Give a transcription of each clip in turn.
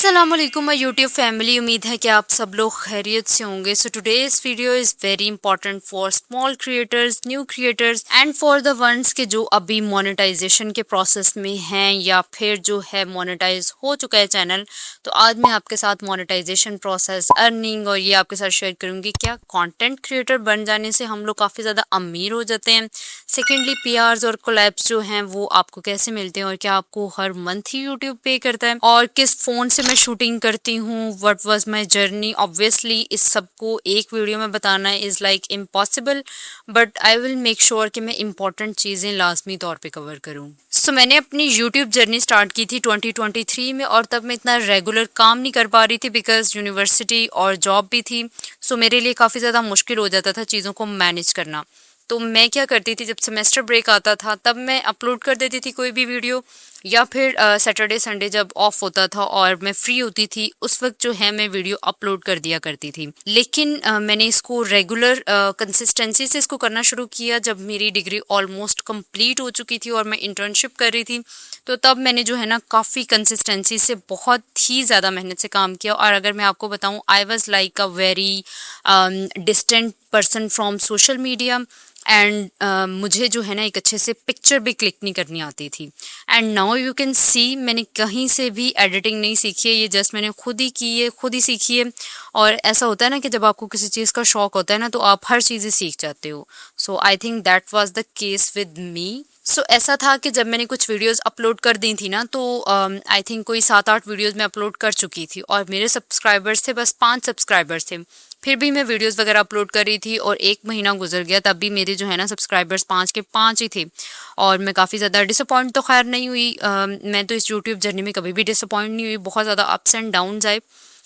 अस्सलाम वालेकुम my YouTube family. उम्मीद है कि आप सब लोग खैरियत से होंगे। So today's video is very important for small creators, new creators and for the ones के जो अभी मोनेटाइजेशन के प्रोसेस में हैं या फिर जो है मोनेटाइज हो चुका है चैनल। तो आज मैं आपके साथ मोनेटाइजेशन प्रोसेस, अर्निंग और ये आपके साथ शेयर करूँगी। क्या कंटेंट क्रिएटर बन जाने से हम लोग काफ़ी ज़्यादा अमीर हो जाते हैं? सेकेंडली पीआर्स और कोलैब्स जो हैं वो आपको कैसे मिलते हैं और क्या आपको हर मंथ ही यूट्यूब पे करता है? और किस फ़ोन से मैं शूटिंग करती हूँ, what was my journey. Obviously इस सब को एक वीडियो में बताना is like impossible, but I will make sure कि मैं इंपॉर्टेंट चीज़ें लाजमी तौर पे कवर करूँ। सो मैंने अपनी यूट्यूब जर्नी स्टार्ट की थी 2023 में, और तब मैं इतना रेगुलर काम नहीं कर पा रही थी बिकॉज यूनिवर्सिटी और जॉब भी थी। सो मेरे लिए काफ़ी ज़्यादा मुश्किल हो जाता था चीज़ों को मैनेज करना। तो मैं क्या करती थी, जब सेमेस्टर ब्रेक आता था तब मैं अपलोड कर देती थी कोई भी वीडियो, या फिर सैटरडे संडे जब ऑफ होता था और मैं फ्री होती थी उस वक्त जो है मैं वीडियो अपलोड कर दिया करती थी। लेकिन मैंने इसको रेगुलर कंसिस्टेंसी से इसको करना शुरू किया जब मेरी डिग्री ऑलमोस्ट कंप्लीट हो चुकी थी और मैं इंटर्नशिप कर रही थी। तो तब मैंने जो है ना काफ़ी कंसिस्टेंसी से बहुत ही ज़्यादा मेहनत से काम किया। और अगर मैं आपको बताऊं, I was like a very distant person from social media. And मुझे जो है ना एक अच्छे से पिक्चर भी क्लिक नहीं करनी आती थी। And now you can see, मैंने कहीं से भी एडिटिंग नहीं सीखी है, ये जस्ट मैंने खुद ही की है, खुद ही सीखी है। और ऐसा होता है ना कि जब आपको किसी चीज़ का शौक होता है ना तो आप हर चीज़ें सीख जाते हो। So I think that was the case with me. So ऐसा था कि जब मैंने कुछ वीडियोस अपलोड कर दी थी ना, तो आई थिंक कोई 7-8 वीडियोस मैं अपलोड कर चुकी थी और मेरे सब्सक्राइबर्स थे बस 5 सब्सक्राइबर्स थे। फिर भी मैं वीडियोस वगैरह अपलोड कर रही थी और 1 महीना गुजर गया तब भी मेरे जो है ना सब्सक्राइबर्स 5 के 5 ही थे। और मैं काफ़ी ज़्यादा डिसअपॉइंट तो खैर नहीं हुई। मैं तो इस यूट्यूब जर्नी में कभी भी डिसअपॉइंट नहीं हुई। बहुत ज़्यादा अप्स एंड डाउन्स आए,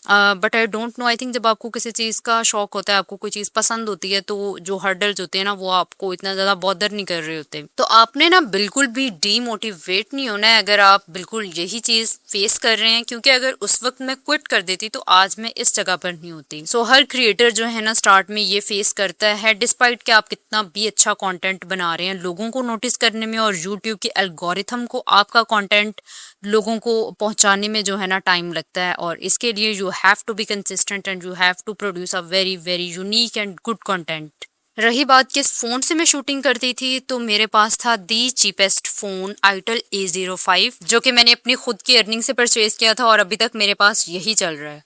but I don't know, I think जब आपको किसी चीज़ का शौक होता है, आपको कोई चीज़ पसंद होती है, तो जो हर्डल्स होते हैं ना वो आपको इतना ज़्यादा बॉदर नहीं कर रहे होते। तो आपने ना बिल्कुल भी डीमोटिवेट नहीं होना है अगर आप बिल्कुल यही चीज़ फेस कर रहे हैं, क्योंकि अगर उस वक्त मैं क्विट कर देती तो आज मैं इस जगह पर नहीं होती। सो हर क्रिएटर जो है ना स्टार्ट में ये फेस करता है, डिस्पाइट कि आप कितना भी अच्छा कंटेंट बना रहे हैं, लोगों को नोटिस करने में और यूट्यूब के एल्गोरिथम को आपका कंटेंट लोगों को पहुंचाने में जो है ना टाइम लगता है। और इसके लिए you have to be consistent and you have to produce a very very unique and good content. रही बात किस फ़ोन से मैं शूटिंग करती थी, तो मेरे पास था दी चीपेस्ट फ़ोन आइटल A05, जो कि मैंने अपनी खुद की अर्निंग से परचेज़ किया था और अभी तक मेरे पास यही चल रहा है।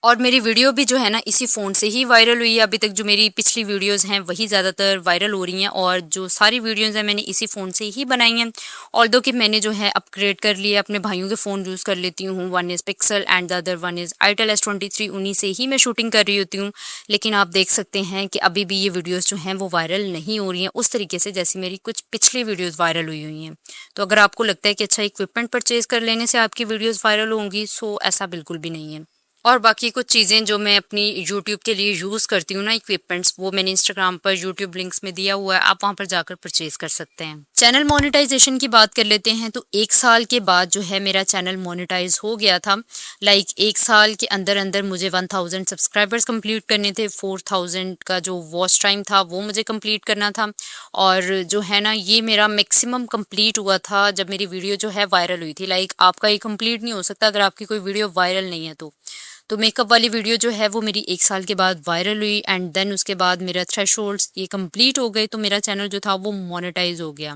और मेरी वीडियो भी जो है ना इसी फ़ोन से ही वायरल हुई है। अभी तक जो मेरी पिछली वीडियोस हैं वही ज़्यादातर वायरल हो रही हैं, और जो सारी वीडियोस हैं मैंने इसी फ़ोन से ही बनाई हैं। ऑल्दो कि मैंने जो है अपग्रेड कर लिया, अपने भाइयों के फ़ोन यूज़ कर लेती हूँ। One is pixel and the other one is Itel S23, उन्हीं से ही मैं शूटिंग कर रही होती हूँ। लेकिन आप देख सकते हैं कि अभी भी ये वीडियोज़ जो हैं वो वायरल नहीं हो रही हैं उस तरीके से जैसी मेरी कुछ पिछली वीडियोज़ वायरल हुई हैं। तो अगर आपको लगता है कि अच्छा इक्विपमेंट परचेज़ कर लेने से आपकी वीडियोज़ वायरल होंगी, सो ऐसा बिल्कुल भी नहीं है। और बाकी कुछ चीज़ें जो मैं अपनी यूट्यूब के लिए यूज़ करती हूँ ना, इक्विपमेंट्स, वो मैंने इंस्टाग्राम पर यूट्यूब लिंक्स में दिया हुआ है, आप वहाँ पर जाकर परचेज कर सकते हैं। चैनल मोनेटाइजेशन की बात कर लेते हैं, तो 1 साल के बाद जो है मेरा चैनल मोनेटाइज हो गया था। लाइक 1 साल के अंदर अंदर मुझे 1000 सब्सक्राइबर्स कंप्लीट करने थे, 4000 का जो वॉच टाइम था वो मुझे कंप्लीट करना था। और जो है ना ये मेरा मैक्सिमम कंप्लीट हुआ था जब मेरी वीडियो जो है वायरल हुई थी। लाइक आपका ये कंप्लीट नहीं हो सकता अगर आपकी कोई वीडियो वायरल नहीं है। तो मेकअप वाली वीडियो जो है वो मेरी 1 साल के बाद वायरल हुई, एंड देन उसके बाद मेरा थ्रेशोल्ड्स ये कंप्लीट हो गए, तो मेरा चैनल जो था वो मोनेटाइज हो गया।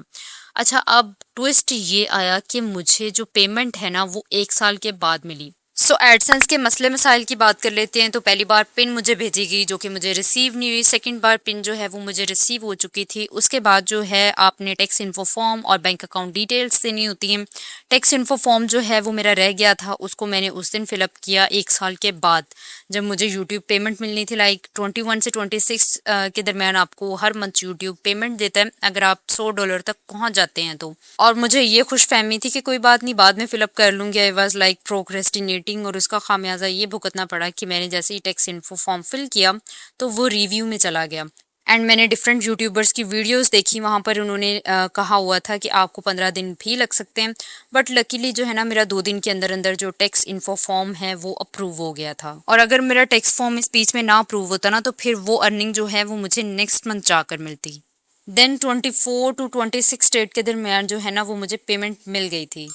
अच्छा, अब ट्विस्ट ये आया कि मुझे जो पेमेंट है ना वो 1 साल के बाद मिली। सो एडसेंस के मसले मसाइल की बात कर लेते हैं। तो पहली बार पिन मुझे भेजी गई जो कि मुझे रिसीव नहीं हुई। सेकंड बार पिन जो है वो मुझे रिसीव हो चुकी थी। उसके बाद जो है आपने टैक्स इन्फो फॉर्म और बैंक अकाउंट डिटेल्स देनी होती हैं। टैक्स इन्फो फॉर्म जो है वो मेरा रह गया था, उसको मैंने उस दिन फिलअप किया 1 साल के बाद, जब मुझे यूट्यूब पेमेंट मिलनी थी। लाइक 21 से 26 के दरमियान आपको हर मंथ यूट्यूब पेमेंट देता है अगर आप $100 तक पहुंच जाते हैं तो। और मुझे ये खुशफहमी थी कि कोई बात नहीं, बाद में फिलअप कर लूँगी। आई वॉज लाइक प्रोक्रेस्टिनेटिंग, और उसका खामियाजा ये भुगतना पड़ा कि मैंने जैसे ही टैक्स इन्फो फॉर्म फिल किया तो वो रिव्यू में चला गया। एंड मैंने डिफरेंट यूट्यूबर्स की वीडियोस देखी, वहाँ पर उन्होंने कहा हुआ था कि आपको 15 दिन भी लग सकते हैं। बट लकीली जो है ना मेरा 2 दिन के अंदर अंदर जो टैक्स इन्फो फॉर्म है वो अप्रूव हो गया था। और अगर मेरा टैक्स फॉर्म इस बीच में ना अप्रूव होता ना तो फिर वो अर्निंग जो है वो मुझे नेक्स्ट मंथ जाकर मिलती। देन 24 टू 26 डेट के दरमियान जो है ना वो मुझे पेमेंट मिल गई थी।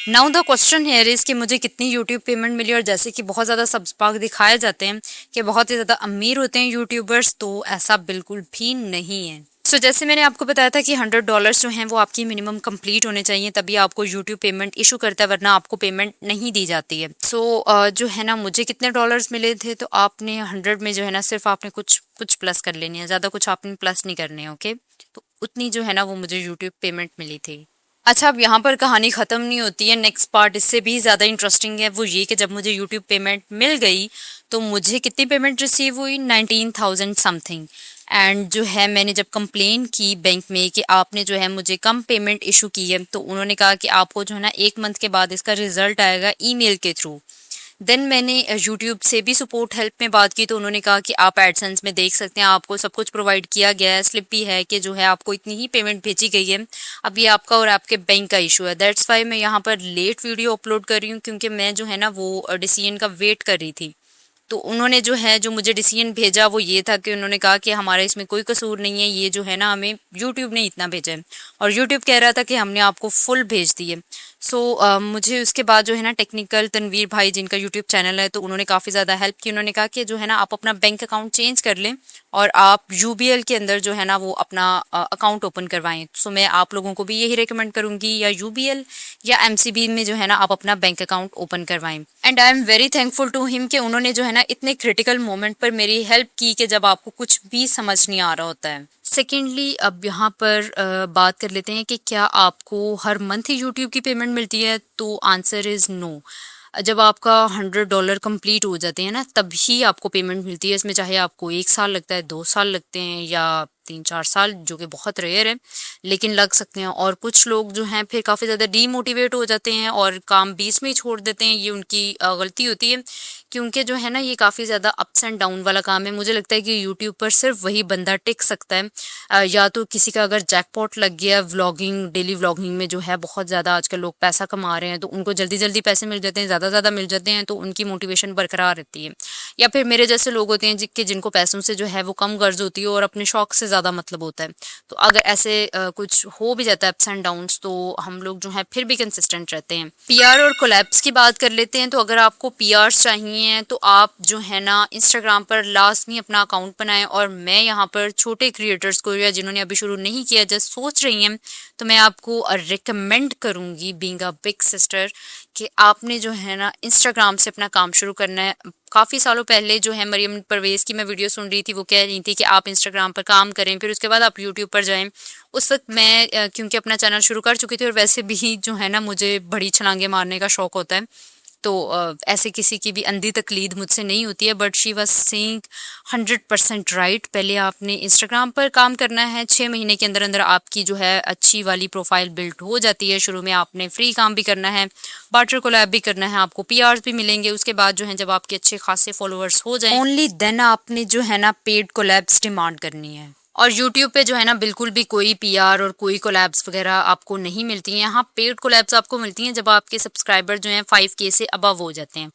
Now the question here is कि मुझे कितनी यूट्यूब पेमेंट मिली, और जैसे कि बहुत ज़्यादा सब्सपाक दिखाए जाते हैं कि बहुत ही ज़्यादा अमीर होते हैं यूट्यूबर्स, तो ऐसा बिल्कुल भी नहीं है। जैसे मैंने आपको बताया था कि $100 जो हैं वो आपकी मिनिमम कंप्लीट होने चाहिए, तभी आपको यूट्यूब पेमेंट इशू करता है, वरना आपको पेमेंट नहीं दी जाती है। जो है ना मुझे कितने डॉलर्स मिले थे, तो आपने 100 में जो है ना सिर्फ आपने कुछ कुछ प्लस कर लेनी है, ज़्यादा कुछ आपने प्लस नहीं करने हैं, ओके। तो उतनी जो है ना वो मुझे यूट्यूब पेमेंट मिली थी। अच्छा, अब यहाँ पर कहानी ख़त्म नहीं होती है, नेक्स्ट पार्ट इससे भी ज़्यादा इंटरेस्टिंग है। वो ये कि जब मुझे यूट्यूब पेमेंट मिल गई तो मुझे कितनी पेमेंट रिसीव हुई, 19,000 समथिंग। एंड जो है मैंने जब कंप्लेन की बैंक में कि आपने जो है मुझे कम पेमेंट इशू की है, तो उन्होंने कहा कि आपको जो है ना 1 मंथ के बाद इसका रिजल्ट आएगा ईमेल के थ्रू। देन मैंने यूट्यूब से भी सपोर्ट हेल्प में बात की, तो उन्होंने कहा कि आप एडसेंस में देख सकते हैं, आपको सब कुछ प्रोवाइड किया गया है, स्लिप भी है कि जो है आपको इतनी ही पेमेंट भेजी गई है, अब ये आपका और आपके बैंक का इशू है। दैट्स वाई मैं यहाँ पर लेट वीडियो अपलोड कर रही हूँ, क्योंकि मैं जो है ना वो डिसीजन का वेट कर रही थी। तो उन्होंने जो है जो मुझे डिसीजन भेजा वो ये था कि उन्होंने कहा कि हमारा इसमें कोई कसूर नहीं है, ये जो है ना हमें यूट्यूब ने इतना भेजा है, और यूट्यूब कह रहा था कि हमने आपको फुल भेज दिए। मुझे उसके बाद जो है ना टेक्निकल तनवीर भाई जिनका यूट्यूब चैनल है, तो उन्होंने काफ़ी ज़्यादा हेल्प की। उन्होंने कहा कि जो है ना आप अपना बैंक अकाउंट चेंज कर लें और आप यूबीएल के अंदर जो है ना वो अपना अकाउंट ओपन करवाएं। मैं आप लोगों को भी यही रिकमेंड करूंगी, या यूबीएल या एमसीबी में जो है ना आप अपना बैंक अकाउंट ओपन करवाएं। And I am very thankful to him कि उन्होंने जो है ना इतने क्रिटिकल मोमेंट पर मेरी हेल्प की कि जब आपको कुछ भी समझ नहीं आ रहा होता है। सेकेंडली, अब यहाँ पर बात कर लेते हैं कि क्या आपको हर मंथ ही यूट्यूब की पेमेंट मिलती है, तो आंसर इज़ नो। जब आपका $100 कंप्लीट हो जाते हैं ना, तभी आपको पेमेंट मिलती है। इसमें चाहे आपको 1 साल लगता है, 2 साल लगते हैं, या 3-4 साल, जो कि बहुत रेयर है, लेकिन लग सकते हैं। और कुछ लोग जो हैं फिर काफ़ी ज़्यादा डीमोटिवेट हो जाते हैं और काम बीच में ही छोड़ देते हैं। ये उनकी गलती होती है, क्योंकि जो है ना ये काफ़ी ज़्यादा अप्स एंड डाउन वाला काम है। मुझे लगता है कि यूट्यूब पर सिर्फ वही बंदा टिक सकता है, या तो किसी का अगर जैकपॉट लग गया व्लॉगिंग, डेली व्लॉगिंग में जो है बहुत ज़्यादा आजकल लोग पैसा कमा रहे हैं, तो उनको जल्दी जल्दी पैसे मिल जाते हैं, ज़्यादा मिल जाते हैं, तो उनकी मोटिवेशन बरकरार रहती है। या फिर मेरे जैसे लोग होते हैं जिनको पैसों से जो है वो कम गर्ज होती है और अपने शौक से ज़्यादा मतलब होता है। तो अगर ऐसे कुछ हो भी जाता है अप्स एंड डाउन्स, तो हम लोग जो है फिर भी कंसिस्टेंट रहते हैं। पीआर और कोलैब्स की बात कर लेते हैं। तो अगर आपको पीआर्स चाहिए तो आप जो है ना इंस्टाग्राम पर लाजमी अपना अकाउंट बनाएं, और मैं यहाँ पर छोटे क्रिएटर्स को या जिन्होंने अभी शुरू नहीं किया, जस्ट सोच रही हैं, तो मैं आपको रिकमेंड करूँगी बीइंग अ बिग सिस्टर कि आपने जो है ना इंस्टाग्राम से अपना काम शुरू करना है। काफ़ी सालों पहले जो है मरियम परवेज़ की मैं वीडियो सुन रही थी, वो कह रही थी कि आप इंस्टाग्राम पर काम करें, फिर उसके बाद आप यूट्यूब पर जाएं। उस वक्त मैं क्योंकि अपना चैनल शुरू कर चुकी थी, और वैसे भी जो है ना मुझे बड़ी छलांगे मारने का शौक होता है, तो ऐसे किसी की भी अंधी तकलीद मुझसे नहीं होती है। But she was saying 100% right. पहले आपने इंस्टाग्राम पर काम करना है, 6 महीने के अंदर अंदर आपकी जो है अच्छी वाली प्रोफाइल बिल्ड हो जाती है। शुरू में आपने फ्री काम भी करना है, बार्टर कोलैब भी करना है, आपको पीआर्स भी मिलेंगे। उसके बाद जो है जब आपके अच्छे खासे फॉलोअर्स हो जाएं, ओनली देन आपने जो है ना पेड कोलैब्स डिमांड करनी है। और यूट्यूब पे जो है ना बिल्कुल भी कोई पीआर और कोई कोलैब्स वगैरह आपको नहीं मिलती हैं। यहाँ पेड कोलैब्स आपको मिलती हैं जब आपके सब्सक्राइबर जो हैं 5K से अबव हो जाते हैं।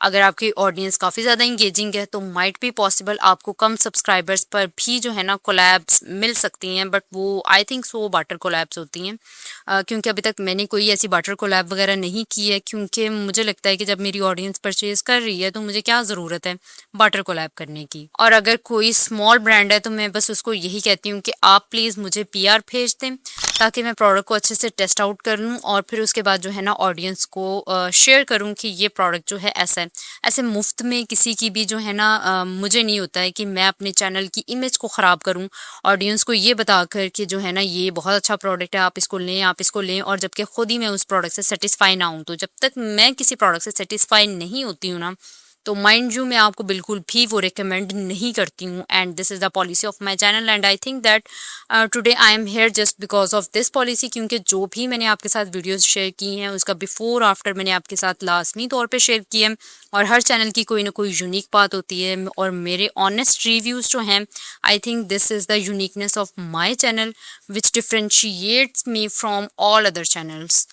अगर आपकी ऑडियंस काफ़ी ज़्यादा इंगेजिंग है तो माइट बी पॉसिबल आपको कम सब्सक्राइबर्स पर भी जो है ना कोलैब्स मिल सकती हैं, बट वो आई थिंक वो बाटर कोलैब्स होती हैं। क्योंकि अभी तक मैंने कोई ऐसी बाटर कोलैब वगैरह नहीं की है, क्योंकि मुझे लगता है कि जब मेरी ऑडियंस परचेज कर रही है तो मुझे क्या ज़रूरत है बाटर कोलैब करने की। और अगर कोई स्मॉल ब्रांड है तो मैं बस उसको यही कहती हूँ कि आप प्लीज़ मुझे पीआर भेज दें, ताकि मैं प्रोडक्ट को अच्छे से टेस्ट आउट कर लूँ, और फिर उसके बाद जो है ना ऑडियंस को शेयर करूँ कि ये प्रोडक्ट जो है ऐसा है। ऐसे मुफ्त में किसी की भी जो है ना मुझे नहीं होता है कि मैं अपने चैनल की इमेज को ख़राब करूँ ऑडियंस को ये बता कर कि जो है ना ये बहुत अच्छा प्रोडक्ट है, आप इसको लें, आप इसको लें, और जबकि खुद ही मैं उस प्रोडक्ट से सेटिस्फाई ना हूँ। तो जब तक मैं किसी प्रोडक्ट से सेटिस्फाई नहीं होती हूँ ना, तो माइंड यू मैं आपको बिल्कुल भी वो रिकमेंड नहीं करती हूँ। And this is the policy of my channel, and I think that today I am here just because of this policy. क्योंकि जो भी मैंने आपके साथ वीडियोस शेयर की हैं उसका बिफोर आफ्टर मैंने आपके साथ लाजमी तौर पे शेयर किया है, और हर चैनल की कोई ना कोई यूनिक बात होती है, और मेरे ऑनेस्ट रिव्यूज़ जो हैं, I think this is the uniqueness of my channel which differentiates me from all other channels.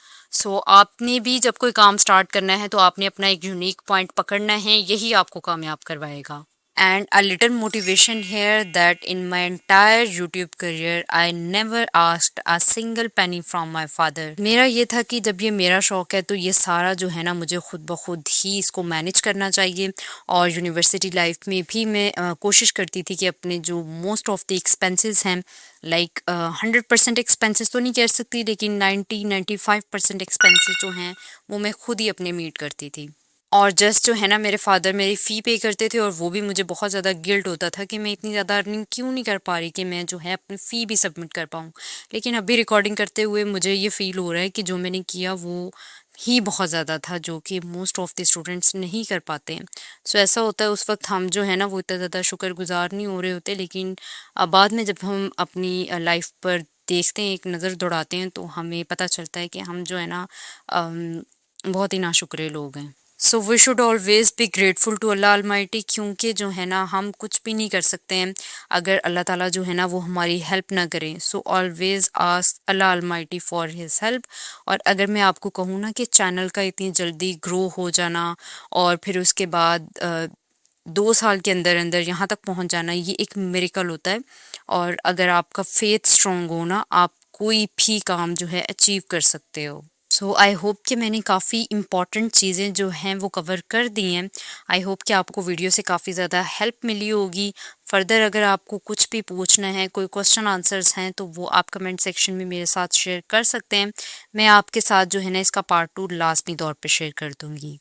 आपने भी जब कोई काम स्टार्ट करना है तो आपने अपना एक यूनिक पॉइंट पकड़ना है, यही आपको कामयाब करवाएगा। And a little motivation here that in my entire YouTube career I never asked a single penny from my father. मेरा ये था कि जब ये मेरा शौक है तो ये सारा जो है ना मुझे खुद ब खुद ही इसको मैनेज करना चाहिए। और यूनिवर्सिटी लाइफ में भी मैं कोशिश करती थी कि अपने जो मोस्ट ऑफ द एक्सपेंसेस हैं, लाइक 100% एक्सपेंसेस तो नहीं कह सकती, लेकिन 90-95% एक्सपेंसेस जो हैं वो मैं खुद ही अपने मीट करती थी। और जस्ट जो है ना मेरे फादर मेरी फ़ी पे करते थे, और वो भी मुझे बहुत ज़्यादा गिल्ट होता था कि मैं इतनी ज़्यादा अर्निंग क्यों नहीं कर पा रही कि मैं जो है अपनी फ़ी भी सबमिट कर पाऊँ। लेकिन अभी रिकॉर्डिंग करते हुए मुझे ये फ़ील हो रहा है कि जो मैंने किया वो ही बहुत ज़्यादा था, जो कि मोस्ट ऑफ द स्टूडेंट्स नहीं कर पाते हैं। सो ऐसा होता है उस वक्त हम जो है ना वो इतना ज़्यादा शुक्रगुजार नहीं हो रहे होते, लेकिन बाद में जब हम अपनी लाइफ पर देखते हैं, एक नज़र दौड़ाते हैं, तो हमें पता चलता है कि हम जो है ना बहुत ही नाशुक्रे लोग हैं। So we should always be grateful to Allah almighty, क्योंकि जो है ना हम कुछ भी नहीं कर सकते हैं अगर अल्लाह ताला जो है ना वो हमारी हेल्प ना करें। So always ask Allah Almighty for his help. और अगर मैं आपको कहूँ ना कि चैनल का इतनी जल्दी ग्रो हो जाना और फिर उसके बाद 2 साल के अंदर अंदर यहाँ तक पहुँच जाना, ये एक मिरेकल होता है। और अगर आपका फेथ स्ट्रॉन्ग हो ना, आप कोई भी काम जो है अचीव कर सकते हो। सो आई होप कि मैंने काफ़ी इम्पॉर्टेंट चीज़ें जो हैं वो कवर कर दी हैं। आई होप कि आपको वीडियो से काफ़ी ज़्यादा हेल्प मिली होगी। फर्दर अगर आपको कुछ भी पूछना है, कोई क्वेश्चन आंसर्स हैं, तो वो आप कमेंट सेक्शन में मेरे साथ शेयर कर सकते हैं। मैं आपके साथ जो है ना इसका पार्ट 2 लाजमी तौर पे शेयर कर दूँगी।